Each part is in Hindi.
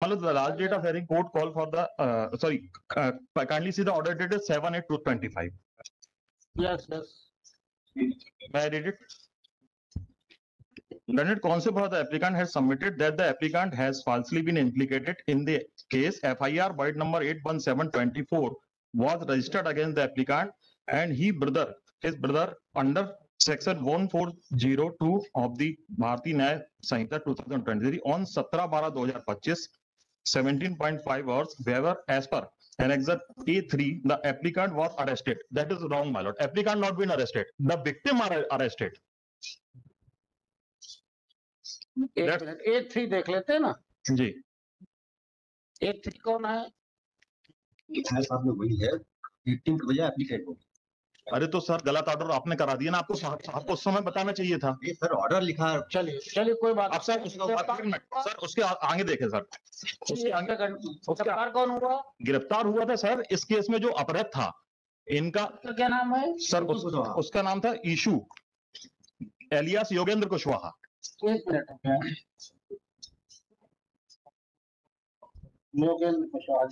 Matlab the last date of hearing, court call for the kindly see the order date is 7/8/2025. Yes. May I read it? Learned counsel for the applicant has submitted that the applicant has falsely been implicated in the case FIR byte number 81724 was registered against the applicant and his brother under section 1402 of the Bharatiya Nyaya Samhita 2023 on 17/12/2025 17.5 hours wherever as per annexure A3 the applicant was arrested. That is wrong, my lord. Applicant not been arrested. The victim are arrested. एक मिनट, A3 देख लेते हैं ना जी। A3 कौन है? साहब में वही है, विक्टिम की वजह एप्लीकेंट हो। अरे तो सर गलत ऑर्डर आपने करा दिया ना, आपको उस समय बताना चाहिए था। ये सर ऑर्डर लिखा है। चलिए कोई बात। अब सर उसके आगे देखें सर, उसके आगे गिरफ्तार कौन हुआ? गिरफ्तार हुआ था सर इस केस में जो अपराध था इनका क्या नाम है सर? उसका नाम था ईशू एलियास योगेंद्र कुशवाहा। एक मिनट, योगेंद्र कुशवाहा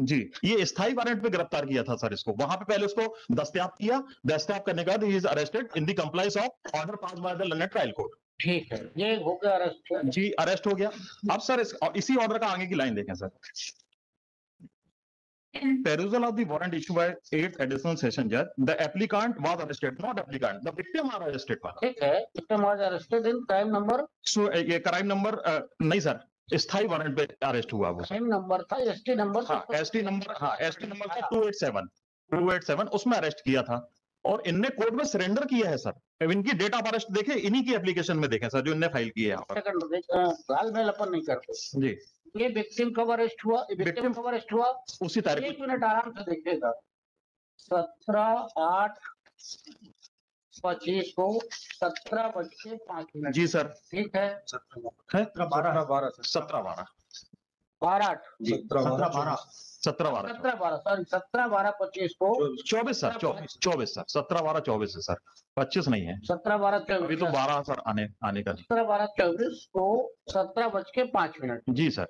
जी। ये स्थायी वारंट पे गिरफ्तार किया था सर इसको। वहां पे पहले उसको दस्तयाब किया, दस्तयाब करने के बाद he is arrested in the compliance of order pass by the London trial court. ठीक है, ये हो गया अरेस्ट। जी अरेस्ट हो गया। अब सर इसी ऑर्डर का आगे की लाइन देखें sir. Perusal of the warrant issued by 8th additional session judge, the applicant was arrested, not applicant, the victim are arrested। ठीक है, victim was arrested in crime number। So ये क्राइम नंबर नहीं सर, स्थायी वारंट पे अरेस्ट हुआ वो। क्राइम नंबर था ST नंबर। हाँ ST नंबर था 287 उसमें अरेस्ट किया था और इनने कोर्ट में सरेंडर किया है सर। इनकी डेट ऑफ अरेस्ट देखे, इन्हीं की एप्लीकेशन में देखें सर जो इनने फाइल की है यहाँ पर। गालमेल अपन नहीं करते जी। ये विक्टिम कब अरेस्ट हुआ? विक्टिम कब अरेस्ट हुआ? उसी तारीख। एक मिनट आराम से देखिएगा। 17/8/25 को 17:05। जी सर। ठीक है। 17/12 17/12 को 24 सर 17/12/24 है सर, 25 नहीं है। 17/12 अभी तो 12 सर आने का। 17/12/24 को 17:05। जी सर।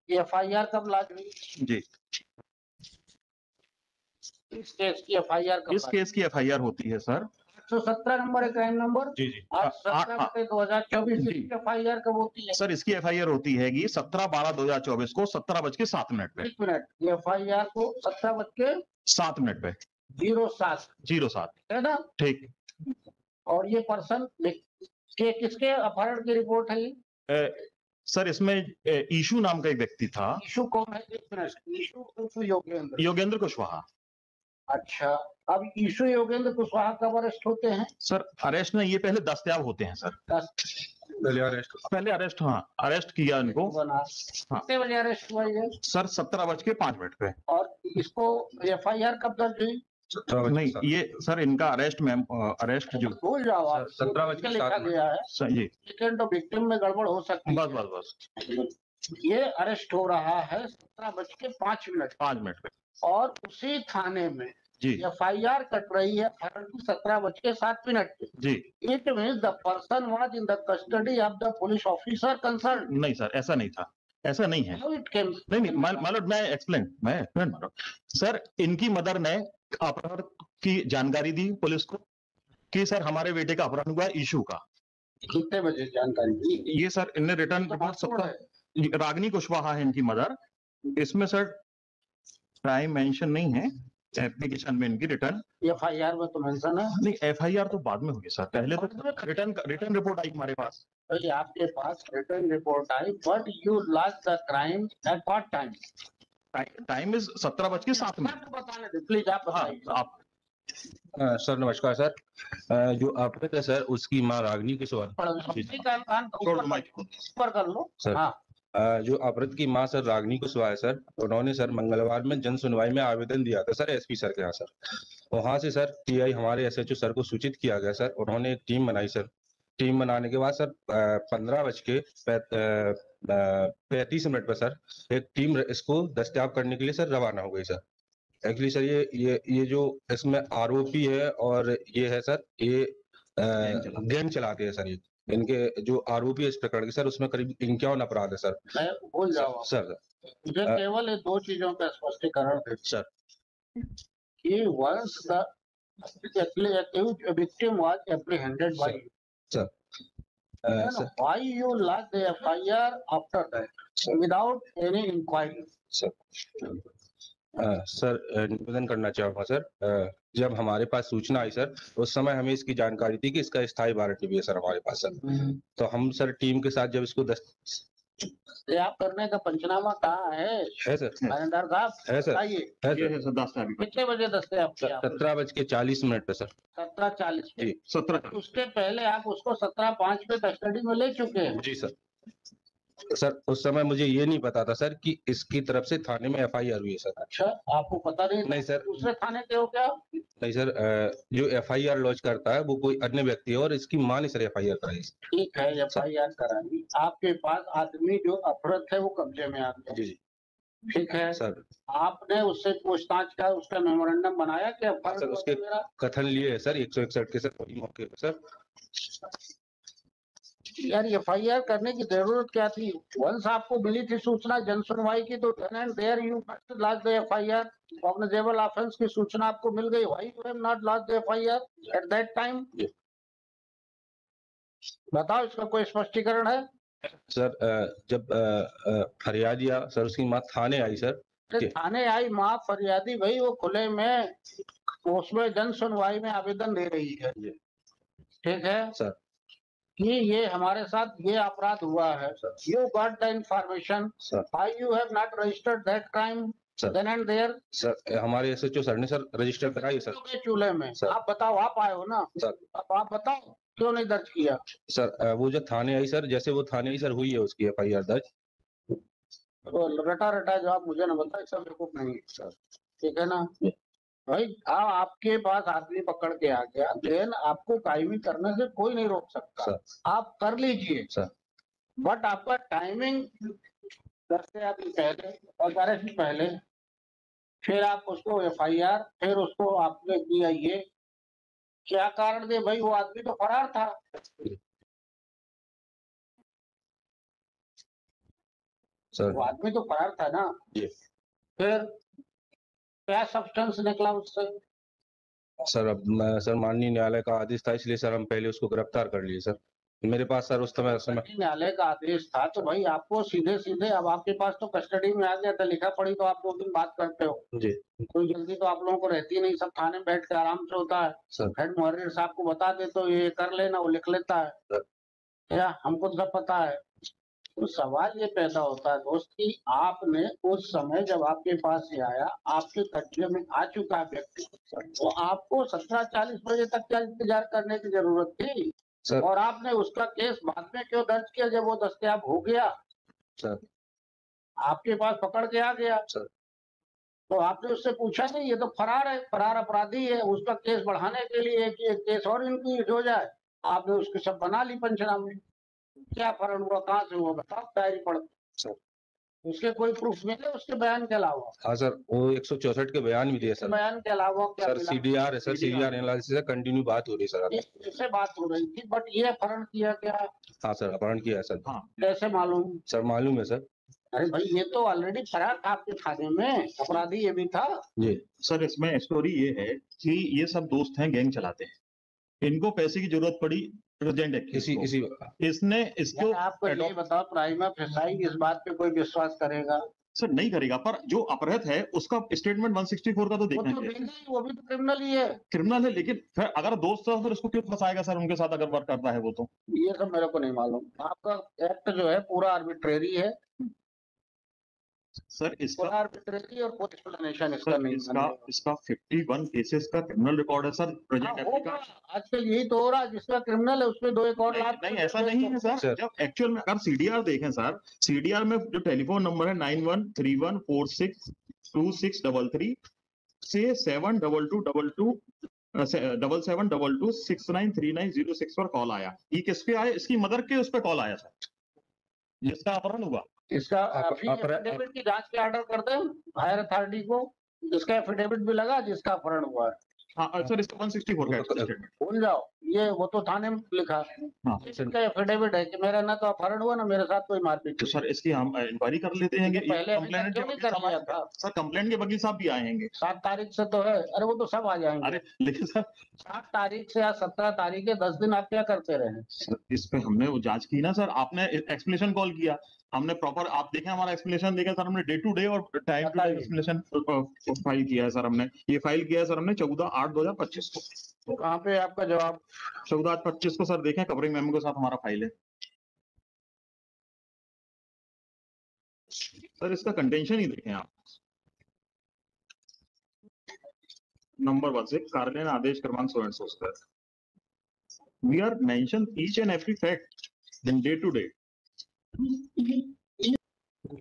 FIR कब लॉन्च हुई? जी इस केस की FIR कब? इस केस की FIR होती है सर 117 नंबर है क्राइम नंबर। जी 17/2024 की FIR कब होती है? सर इसकी FIR होती है 17/12/2024 को 17:07 पे। एक मिनट, FIR को 17:07 पे 07 है ना? ठीक। और ये पर्सन के किसके अपहरण की रिपोर्ट है? सर इसमें ईशू नाम का एक व्यक्ति था। ईशू कौन है? एक मिनट, ईशू योगेंद्र कुशवाहा। अच्छा, अब ईशू योगेंद्र कुशवाहा कब अरेस्ट होते हैं? सर अरेस्ट नहीं, ये पहले दस्तयाब होते हैं सर। पहले अरेस्ट हाँ अरेस्ट किया इनको। कितने बजे अरेस्ट हुआ ये? सर 17:05 पे। और इसको FIR कब दर्ज हुई? नहीं ये सर इनका अरेस्ट अरेस्ट जो भूल जाओ आप, 17 लिखा गया है सही। लेकिन तो विक्टिम में गड़बड़ हो सकती है। बस ये अरेस्ट हो रहा है 17:05 पे और उसी थाने में जी FIR कट रही है 17:07 पे। जी। It means the person was in the custody of the police officer concern. नहीं सर ऐसा नहीं था, ऐसा नहीं है। नहीं मैं एक्सप्लेन सर इनकी मदर ने अपहरण की जानकारी दी पुलिस को कि सर हमारे बेटे का अपहरण हुआ ईशू का। कितने बजे जानकारी दी? ये सर इनने रिटर्न रिपोर्ट रागिनी कुशवाहा है इनकी मदर। इसमें सर क्राइम मेंशन नहीं है एप्लीकेशन में इनकी। रिटर्न FIR में तो मेंशन है। नहीं FIR तो बाद में होगी सर, पहले तो रिटर्न रिपोर्ट आई हमारे पास। आपके पास रिटर्न रिपोर्ट आई, but you lost the crime at what time? Time is 17:07 please आप सर नमस्कार सर। जो आपने कहा सर उसकी माँ रागिनी कुशवाहा कर लो सर। हाँ। जो अपहृत की मां सर रागिनी कुशवाहा है सर, उन्होंने सर मंगलवार में जन सुनवाई में आवेदन दिया था सर SP सर के यहाँ सर। वहां से सर TI हमारे SHO सर को सूचित किया गया सर। उन्होंने एक टीम बनाई सर। टीम बनाने के बाद सर 15:35 पर सर एक टीम इसको दस्तयाब करने के लिए सर रवाना हो गई सर। एक्चुअली सर ये जो इसमें आरोपी है और ये है सर ये गैंग चलाते हैं सर। इनके जो आरोपी है इस प्रकरण के सर, उसमें करीब 51 अपराध है सर। मैं भूल जाओ सर मुझे केवल ये 2 चीजों का स्पष्टीकरण दे सर कि once the accused victim was apprehended by you, sir then sir why you lodged the FIR after that without any inquiry? Sir निवेदन करना चाहूंगा सर, जब हमारे पास सूचना आई सर, उस समय हमें इसकी जानकारी थी कि इसका स्थायी वारंट भी है सर हमारे पास सर। तो हम सर टीम के साथ जब इसको ये आप करने का पंचनामा कहाँ है सर, थानेदार साहब? है सर, बताइए है ये सर, है सर दस्तावेज कितने बजे दस्तियाब किया? 17:40 पे सर। 17:40 पे। जी 17 उसके पहले आप उसको 17:05 पे कस्टडी में ले चुके हैं। जी सर, उस समय मुझे ये नहीं पता था सर कि इसकी तरफ से थाने में FIR हुई है सर। अच्छा, आपको पता नहीं? नहीं सर, दूसरे थाने के हो क्या? नहीं सर, जो FIR लॉन्च करता है वो कोई अन्य व्यक्ति है और इसकी मां ने सर FIR कराई। ठीक है, FIR कराई। आपके पास आदमी जो अपहृत है वो कब्जे में आ गया। जी जी ठीक है सर। आपने उससे पूछताछ का उसका मेमोरेंडम बनाया कि अपहरण सर, उसके मेरा कथन लिए है सर 161 के सर वही मौके पे सर। यार FIR करने की जरूरत क्या थी? वंस आपको मिली थी सूचना जन सुनवाई की तो then and there you must lodge the FIR। Cognizable offence की सूचना आपको मिल गई, why you have not lodged the FIR at that time? बताओ, इसका कोई स्पष्टीकरण है? सर जब फरियादिया सर उसकी मां थाने आई सर, अरे थाने आई माँ फरियादी भाई, वो खुले में उसमें जन सुनवाई में आवेदन दे रही है। ठीक है सर कि ये हमारे साथ ये अपराध हुआ है। You got the information, sir why you have not registered that crime sir then and there? Sir हमारे SHO सर ने सर रजिस्टर कराई सर। के चूल्हे में सर। आप बताओ, आप आए हो ना सर अब आप बताओ क्यों नहीं दर्ज किया? सर वो जब थाने आई सर, जैसे वो थाने आई सर हुई है उसकी FIR दर्ज। तो रटा रटा जवाब मुझे ना बताए, सब बेवकूफ नहीं है सर। ठीक है ना भाई, आपके पास आदमी पकड़ के आ गया, देन आपको कायमी करने से कोई नहीं रोक सकता, सर आप कर लीजिए सर बट आपका टाइमिंग दस्तियाब से पहले और 11 से पहले, फिर आप उसको FIR, फिर उसको आपने दिया ये क्या कारण दे भाई? वो आदमी तो फरार था। सर वो आदमी तो फरार था ना। जी फिर क्या सब्सटेंस निकला उससे? सर, अब सर माननीय न्यायालय का आदेश था इसलिए सर हम पहले उसको गिरफ्तार कर लिए सर। मेरे पास सर उस समय न्यायालय का आदेश था तो भाई आपको सीधे सीधे, अब आपके पास तो कस्टडी में आ गया था, लिखा पढ़ी तो आप 2 दिन बात करते हो जी कोई जल्दी तो आप लोगों को रहती नहीं, सब थाने में बैठ के आराम से होता है। सर हेड मुहर्रिर साहब को बता दे तो ये कर लेना, वो लिख लेता है या हमको तो सब पता है। तो सवाल ये पैदा होता है दोस्त कि आपने उस समय जब आपके पास ये आया, आपके कब्जे में आ चुका है व्यक्ति, तो आपको 17:40 बजे तक क्या इंतजार करने की जरूरत थी? सर और आपने उसका केस बाद में क्यों दर्ज किया जब वो दस्तयाब हो गया? सर आपके पास पकड़ के आ गया सर तो आपने उससे पूछा नहीं? ये तो फरार है, फरार अपराधी है, उसका केस बढ़ाने के लिए कि एक केस और इंक्रीज हो जाए, आपने उसके सब बना ली पंचनामे। क्या फरण हुआ, कहाँ से हुआ बताओ, डायरी पढ़ सर उसके कोई प्रूफ मिले उसके बयान के अलावा? हाँ सर, वो 164 के बयान भी दिए सर। बयान के अलावा क्या सर मिला? CDR है सर, CDR एनालिसिस है, कंटिन्यू बात हो रही है सर। इससे बात हो रही थी बट ये अपहरण किया क्या? हाँ सर, अपहरण किया है सर। हाँ कैसे मालूम? सर मालूम है सर। अरे भाई ये तो ऑलरेडी फरार था आपके थाने में, अपराधी ये भी था। जी सर, इसमें स्टोरी ये है कि ये सब दोस्त हैं, गैंग चलाते हैं, इनको पैसे की जरूरत पड़ी प्रेजेंट इसी इसने इसको यार आपको ये बताओ, प्राइमा फेसाई इस बात पे कोई विश्वास करेगा? सर नहीं करेगा, पर जो अपहृत है उसका स्टेटमेंट 164 का तो वो देखना तो है, देंगे ही, वो भी तो क्रिमिनल ही है। क्रिमिनल है, लेकिन फिर अगर दोस्त है फिर उसको क्यों फंसाएगा सर उनके साथ अगर वर्क करता है वो तो? ये सब मेरे को नहीं मालूम, आपका एक्ट जो है पूरा आर्बिट्रेरी है, सर इसका पूरा आर्बिट्रेरी और कोई एक्सप्लेनेशन इसका सर नहीं इसका 51 केसेस का क्रिमिनल रिकॉर्ड है सर प्रेजेंट होगा। एप्लीकेंट। आजकल यही तो हो रहा है, जिसका क्रिमिनल है उसमें 2 एक और लाख। नहीं ऐसा नहीं है सर, जब एक्चुअल में अगर CDR देखें सर, CDR में जो टेलीफोन नंबर है 9131462633 से 72222 7722693906 पर कॉल आया। ये किसके आए? इसकी मदर के उस पर कॉल आया सर, जिसका अपहरण हुआ। इसका एफिडेविट की जांच के ऑर्डर कर दें हायर अथॉरिटी को, इसका एफिडेविट भी लगा जिसका अपहरण हुआ है। हाँ सर, इसका 164 का स्टेटमेंट। भूल जाओ, ये वो तो थाने में लिखा हाँ इसका एफिडेविट है कि मेरा ना तो अपहरण हुआ ना मेरे साथ कोई मारपीट तो हुई। सर इसकी हम इंक्वायरी कर लेते हैं। तो पहले अभी तक क्यों नहीं कर लिया था? सर कंप्लेंट के वकील साहब भी आएंगे। 7 तारीख से तो है, अरे वो तो सब आ जाएंगे। अरे लेकिन सर 7 तारीख से या 17 तारीख के 10 दिन आप क्या करते रहे? इस पे हमने वो जांच की ना सर, आपने एक्सप्लेनेशन कॉल किया, हमने प्रॉपर, आप देखें हमारा एक्सप्लेनेशन देखा सर, हमने डे टू डे और time to time explanation file किया है सर। हमने ये फाइल किया है सर हमने 14/8/2025 को। तो कहाँ पे आपका जवाब? 14/8/25 को सर देखें, कवरिंग मेमो के साथ हमारा फाइल है सर। इसका कंटेंशन ही देखें आप। नंबर 1 से कार्यालय आदेश क्रमांक 100 so sir, we are mention each and every fact in day to day।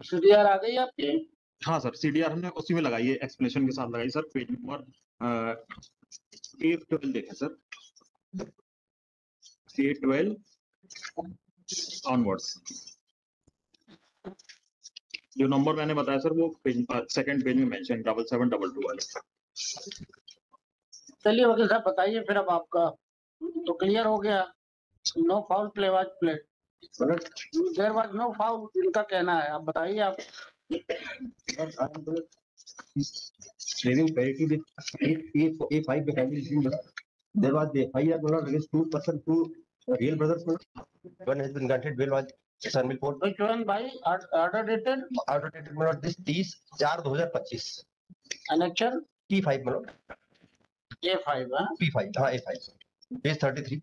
CDR आ गई आपकी? हाँ सर, सीडीआर हमने उसी में लगाई है, एक्सप्लेनेशन के साथ लगाई सर। पेज नंबर 812 देखें सर, 812 ऑनवर्ड्स। जो नंबर मैंने बताया सर वो सेकंड पेज में मेंशन 7722 वाले। चलिए वकील साहब बताइए फिर अब आपका तो क्लियर हो गया। No foul play was played, there was no foul, इनका कहना है। आप बताइए आप। Saving parity with A5 behind there was the FIR against 2 person, 2 real brothers. One has been granted bail was Sanmil Court. Which one by order dated Order dated this 30/4/2025. annexure T5 A5 हाँ? P5 हाँ A5 page 33.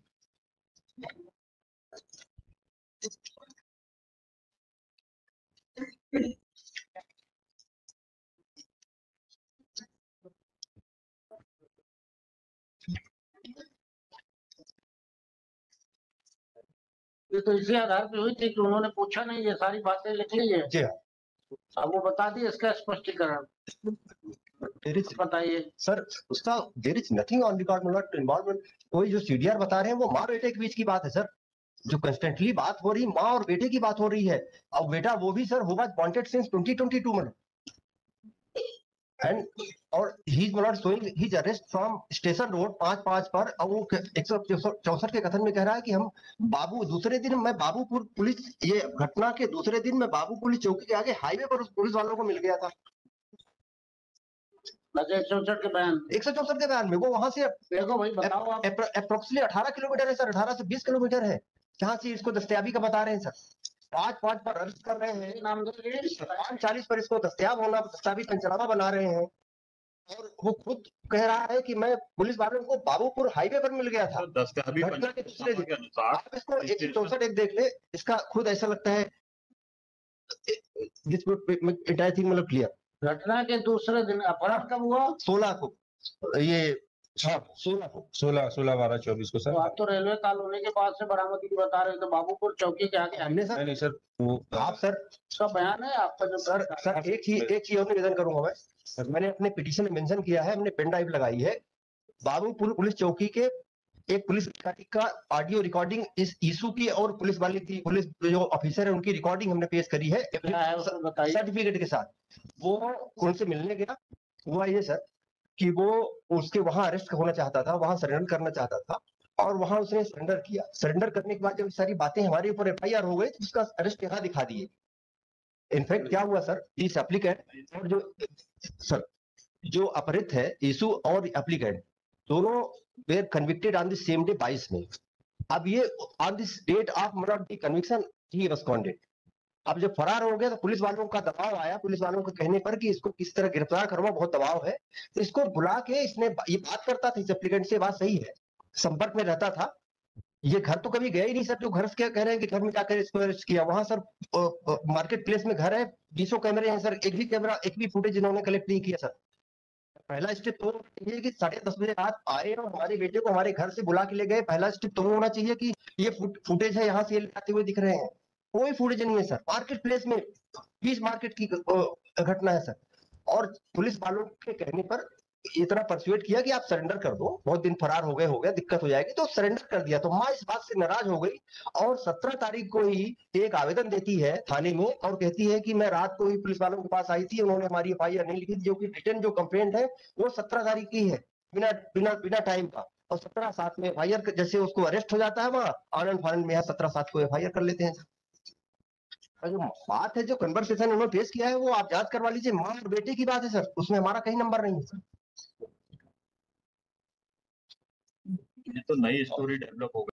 ये तो इसी आधार पे हुई थी कि उन्होंने पूछा नहीं, ये सारी बातें लिख ली है। जी हाँ। अब वो बता दी इसका स्पष्टीकरण, There is बताइए। सर उसका there is nothing on record involvement. कोई जो CDR बता रहे हैं वो माँ बेटे के बीच की बात है सर। जो कंस्टेंटली बात हो रही माँ और बेटे की बात हो रही है। अब बेटा वो भी सर was wanted since 2022 में। And और he is not showing his arrest from station road 5/5 पर। अब वो 164 के कथन में कह रहा है कि हम बाबू दूसरे दिन मैं बाबूपुर पुलिस, ये घटना के दूसरे दिन मैं बाबू पुलिस चौकी के आगे हाईवे पर उस पुलिस वालों को मिल गया था। 164 के बयान 164 के बयान में वो वहां से देखो भाई, बताओ आप। अप्रोक्सीमेटली 18 किलोमीटर है सर, 18 से 20 किलोमीटर है जहाँ से इसको दस्तयाबी का बता रहे हैं सर। 5/5 पर अरेस्ट कर रहे हैं, नाम दीजिए। 5:40 पर इसको दस्तयाब होना, दस्तावेज पंचनामा बना रहे हैं। और वो खुद कह रहा है कि मैं पुलिस वालों को बाबूपुर हाईवे पर मिल गया था। दस्तयाबी घटना के दूसरे दिन के अनुसार आप इसको 164 एक देख ले, इसका खुद ऐसा लगता है दिस एंटायर थिंग मतलब क्लियर। घटना के दूसरे दिन अपराध कब हुआ? 16 को ये 16 को 16/12/24 को तो सर। आप तो रेलवे कॉलोनी के पास से बरामदगी बता रहे थे, बाबूपुर चौकी के आगे। हमने सर नहीं सर वो आप सर उसका बयान है आपका जो सर एक चीज और निवेदन करूंगा मैंने अपने पिटीशन में मेंशन किया है, हमने पेन ड्राइव लगाई है बाबूपुर पुलिस चौकी के एक पुलिस अधिकारी का ऑडियो रिकॉर्डिंग इस इशू की और पुलिस वाले की, पुलिस जो ऑफिसर है उनकी रिकॉर्डिंग हमने पेश करी है क्या है उसमें बताइए। सर्टिफिकेट के साथ। वो उनसे मिलने गया, हुआ ये सर कि वो उसके वहां अरेस्ट होना चाहता था, वहां सरेंडर करना चाहता था और वहां उसने सरेंडर किया। सरेंडर करने के बाद जब सारी बातें हमारे ऊपर FIR हो गई तो उसका अरेस्ट यहाँ दिखा दिए। इनफैक्ट क्या हुआ सर, इस एप्लीकेंट और जो सर जो अपहृत है इशू और एप्लीकेंट दोनों were convicted on the same day 22 में। अब ये ऑन दिस डेट ऑफ मतलब द कन्विक्शन ही रेस्पोंडेड। अब जब फरार हो गया तो पुलिस वालों का दबाव आया, पुलिस वालों के कहने पर कि इसको किस तरह गिरफ्तार करवा, बहुत दबाव है, तो इसको बुला के इसने ये बात करता था इस एप्लीकेंट से, बात सही है, संपर्क में रहता था। ये घर तो कभी गया ही नहीं सर, जो घर से क्या कह रहे हैं कि घर में जाकर इसको अरेस्ट किया। वहां सर मार्केट प्लेस में घर है, 20 कैमरे हैं सर, एक भी फुटेज इन्होंने कलेक्ट नहीं किया सर। पहला स्टेप तो ये कि 10:30 बजे रात आए और हमारे बेटे को हमारे घर से बुला के ले गए। पहला स्टेप तो होना चाहिए कि ये फुटेज है, यहाँ से ये आते हुए दिख रहे हैं, कोई फुटेज नहीं है सर। मार्केट प्लेस में 20 मार्केट की घटना है सर। और पुलिस वालों के कहने पर इतना परसुएट किया कि आप सरेंडर कर दो, बहुत दिन फरार हो गया, दिक्कत हो जाएगी, तो सरेंडर कर दिया। तो माँ इस बात से नाराज हो गई और 17 तारीख को ही एक आवेदन देती है थाने में और कहती है कि मैं रात को ही पुलिस वालों के पास आई थी, उन्होंने हमारी FIR नहीं लिखी, जो कि रिटर्न जो कंप्लेंट है वो 17 तारीख की है। बिना बिना बिना टाइम का, और 17/7 में एफआईआर जैसे उसको अरेस्ट हो जाता है वहां आनंद फानंद में, यहाँ 17/7 को एफआईआर कर लेते हैं। और जो बात है, जो कन्वर्सेशन उन्होंने पेश किया है, वो आप जांच करवा लीजिए, माँ और बेटे की बात है सर, उसमें हमारा कहीं नंबर नहीं है सर। ये तो नई स्टोरी डेवलप हो गई।